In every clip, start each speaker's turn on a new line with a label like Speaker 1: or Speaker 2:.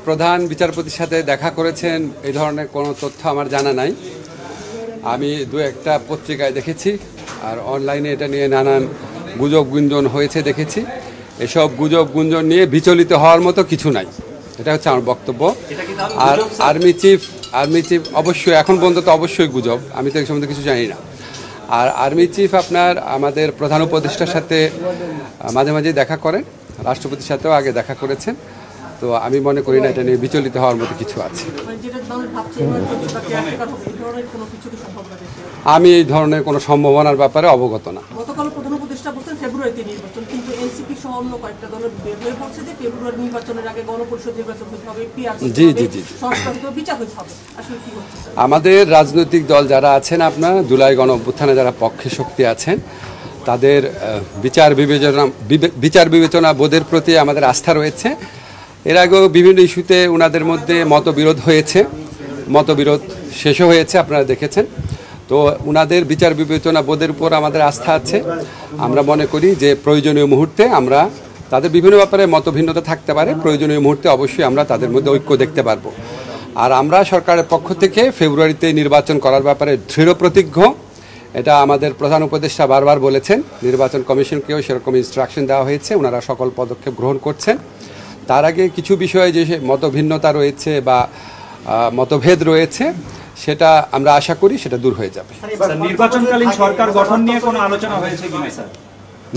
Speaker 1: প্রধান বিচারপতির সাথে দেখা করেছেন এই ধরনের কোনো তথ্য আমার জানা নাই। আমি দু একটা পত্রিকায় দেখেছি, আর অনলাইনে এটা নিয়ে নানান গুজব গুঞ্জন হয়েছে দেখেছি। এসব গুজব গুঞ্জন নিয়ে বিচলিত হওয়ার মতো কিছু নাই, এটা হচ্ছে আমার বক্তব্য। আর আর্মি চিফ অবশ্যই এখন পর্যন্ত তো অবশ্যই গুজব, আমি তো এই সম্বন্ধে কিছু জানি না। আর আর্মি চিফ আপনার আমাদের প্রধান উপদেষ্টার সাথে মাঝে মাঝে দেখা করেন, রাষ্ট্রপতির সাথেও আগে দেখা করেছেন। তো আমি মনে করি না এটা নিয়ে বিচলিত হওয়ার মতো কিছু আছে। আমি এই ধরনের কোনো সম্ভাবনার ব্যাপারে অবগত না।
Speaker 2: গতকাল প্রধান উপদেষ্টা বলছেন ফেব্রুয়ারিতে নির্বাচন, কিন্তু এনসিপি সহ অন্য কয়েকটা দলের বের হয়ে বলছে যে ফেব্রুয়ারি নির্বাচনের আগে গণপরিষদ নির্বাচন হতে হবে,
Speaker 1: জি
Speaker 2: বিচার হতে হবে। আসলে কি হচ্ছে
Speaker 1: আমাদের রাজনৈতিক দল যারা আছেন, আপনার জুলাই গণ অভ্যুত্থানে যারা পক্ষে শক্তি আছেন, তাদের বিচার বিবেচনা বোধের প্রতি আমাদের আস্থা রয়েছে। এর আগেও বিভিন্ন ইস্যুতে ওনাদের মধ্যে মতবিরোধ হয়েছে, মতবিরোধ শেষও হয়েছে, আপনারা দেখেছেন। তো ওনাদের বিচার বিবেচনা বোধের উপর আমাদের আস্থা আছে। আমরা মনে করি যে প্রয়োজনীয় মুহূর্তে আমরা তাদের বিভিন্ন ব্যাপারে মতভিন্নতা থাকতে পারে, প্রয়োজনীয় মুহূর্তে অবশ্যই আমরা তাদের মধ্যে ঐক্য দেখতে পারবো। আর আমরা সরকারের পক্ষ থেকে ফেব্রুয়ারিতে নির্বাচন করার ব্যাপারে দৃঢ় প্রতিজ্ঞ। এটা আমাদের প্রধান উপদেষ্টা বারবার বলেছেন, নির্বাচন কমিশনকেও সেরকম ইনস্ট্রাকশন দেওয়া হয়েছে, ওনারা সকল পদক্ষেপ গ্রহণ করছেন। তার আগে কিছু বিষয়ে যে মতভিন্নতা রয়েছে বা মতভেদ রয়েছে, সেটা আমরা আশা করি সেটা দূর হয়ে যাবে।
Speaker 3: নির্বাচনকালীন সরকার গঠন নিয়ে কোনো আলোচনা হয়েছে কিনা স্যার?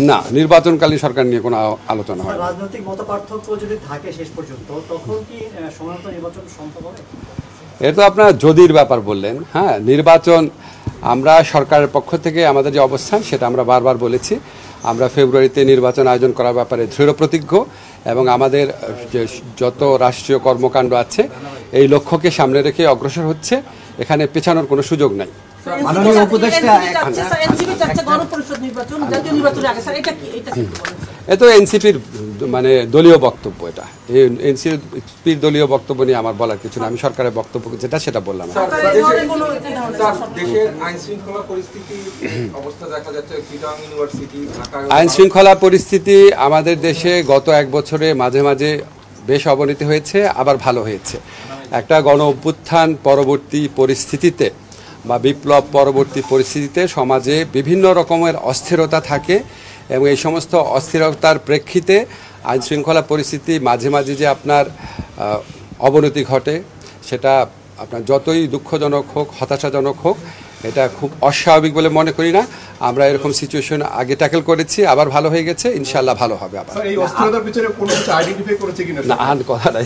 Speaker 1: না, নির্বাচনকালীন সরকার নিয়ে কোনো আলোচনা হয়।
Speaker 4: রাজনৈতিক মতপার্থক্য যদি থাকে শেষ পর্যন্ত, তখন কি সমানত নির্বাচন সম্ভব হবে?
Speaker 1: এটা তো আপনার যদির ব্যাপার বললেন। হ্যাঁ, নির্বাচন আমরা সরকারের পক্ষ থেকে আমাদের যে অবস্থান সেটা আমরা বারবার বলেছি। আমরা ফেব্রুয়ারিতে নির্বাচন আয়োজন করার ব্যাপারে দৃঢ় প্রতিজ্ঞ, এবং আমাদের যে যত রাষ্ট্রীয় কর্মকাণ্ড আছে এই লক্ষ্যকে সামনে রেখে অগ্রসর হচ্ছে, এখানে পেছানোর কোনো সুযোগ নাই।
Speaker 3: মাননীয় উপদেষ্টা
Speaker 1: এ তো এনসিপির মানে দলীয় বক্তব্য, এটা এনসিপির দলীয় বক্তব্য নিয়ে আমার বলার কিছু না। আমি সরকারের বক্তব্য যেটা সেটা বললাম। আইন শৃঙ্খলা পরিস্থিতি আমাদের দেশে গত এক বছরে মাঝে মাঝে বেশ অবনতি হয়েছে, আবার ভালো হয়েছে। একটা গণ অভ্যুত্থান পরবর্তী পরিস্থিতিতে বা বিপ্লব পরবর্তী পরিস্থিতিতে সমাজে বিভিন্ন রকমের অস্থিরতা থাকে, এবং এই সমস্ত অস্থিরতার প্রেক্ষিতে আইন শৃঙ্খলা পরিস্থিতি মাঝে মাঝে যে আপনার অবনতি ঘটে, সেটা আপনার যতই দুঃখজনক হোক, হতাশাজনক হোক, এটা খুব অস্বাভাবিক বলে মনে করি না। আমরা এরকম সিচুয়েশন আগে ট্যাকেল করেছি, আবার ভালো হয়ে গেছে, ইনশাআল্লাহ ভালো হবে আবার।
Speaker 5: এই অস্থিরতার পিছনে কোনো কিছু আইডেন্টিফাই করেছে কিনা?
Speaker 1: না, কথা নাই।